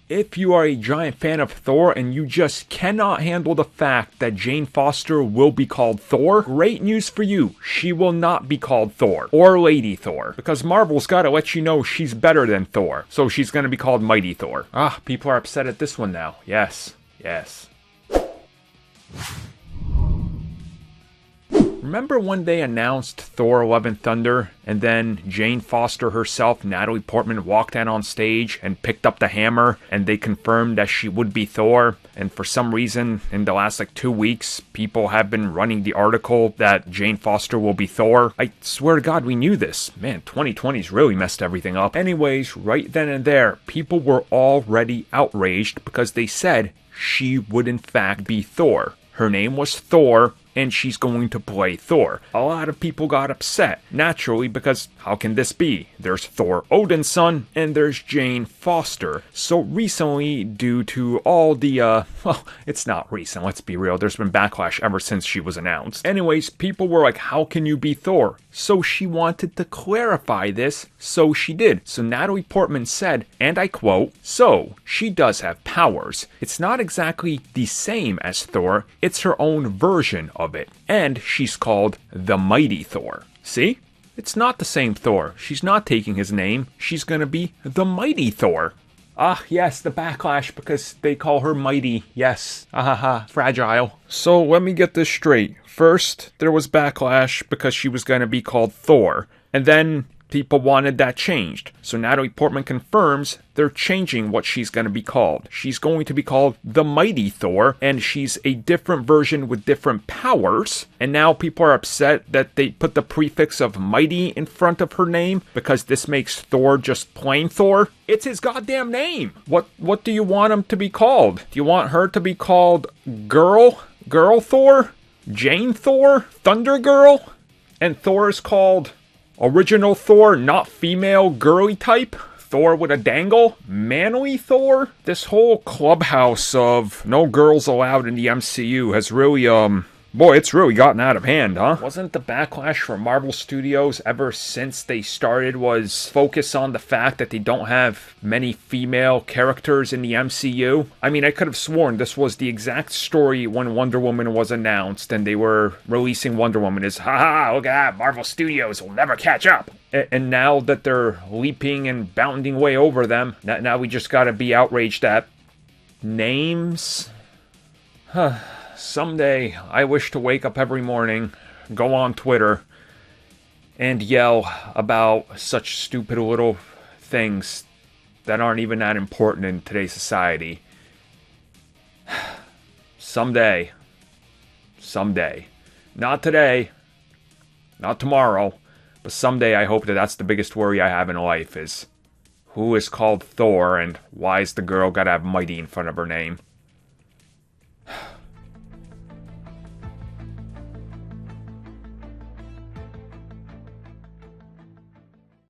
If you are a giant fan of Thor and you just cannot handle the fact that Jane Foster will be called Thor, great news for you. She will not be called Thor or Lady Thor, because Marvel's got to let you know she's better than Thor. So she's going to be called Mighty Thor. People are upset at this one now. Yes. Remember when they announced Thor Love and Thunder, and then Jane Foster herself, Natalie Portman, walked out on stage and picked up the hammer, and they confirmed that she would be Thor, and for some reason, in the last 2 weeks, people have been running the article that Jane Foster will be Thor. I swear to God we knew this. Man, 2020's really messed everything up. Anyways, right then and there, people were already outraged because they said she would in fact be Thor. Her name was Thor, and she's going to play Thor. A lot of people got upset, naturally, because how can this be? There's Thor Odin's son, and there's Jane Foster. So recently, due to all the, well, it's not recent, let's be real, there's been backlash ever since she was announced. Anyways, people were like, how can you be Thor? So she wanted to clarify this, so she did. So Natalie Portman said, and I quote, "So, she does have powers. It's not exactly the same as Thor, it's her own version of it. And she's called the Mighty Thor." See? It's not the same Thor. She's not taking his name. She's gonna be the Mighty Thor. Yes, the backlash because they call her mighty. Yes. Fragile. So let me get this straight. First, there was backlash because she was gonna be called Thor. And then people wanted that changed. So Natalie Portman confirms they're changing what she's going to be called. She's going to be called the Mighty Thor, and she's a different version with different powers. And now people are upset that they put the prefix of mighty in front of her name because this makes Thor just plain Thor. It's his goddamn name. What do you want him to be called? Do you want her to be called Girl Thor? Jane Thor? Thunder Girl? And Thor is called Original Thor, not female, girly type? Thor with a dangle? Manly Thor? This whole clubhouse of no girls allowed in the MCU has really, boy, it's really gotten out of hand, huh? Wasn't the backlash from Marvel Studios ever since they started was focus on the fact that they don't have many female characters in the MCU? I mean, I could have sworn this was the exact story when Wonder Woman was announced and they were releasing Wonder Woman as, haha, look at that, Marvel Studios will never catch up. And now that they're leaping and bounding way over them, now we just gotta be outraged at names. Someday, I wish to wake up every morning, go on Twitter, and yell about such stupid little things that aren't even that important in today's society. Someday. Not today. Not tomorrow. But someday I hope that that's the biggest worry I have in life is who is called Thor and why is the girl gotta have mighty in front of her name?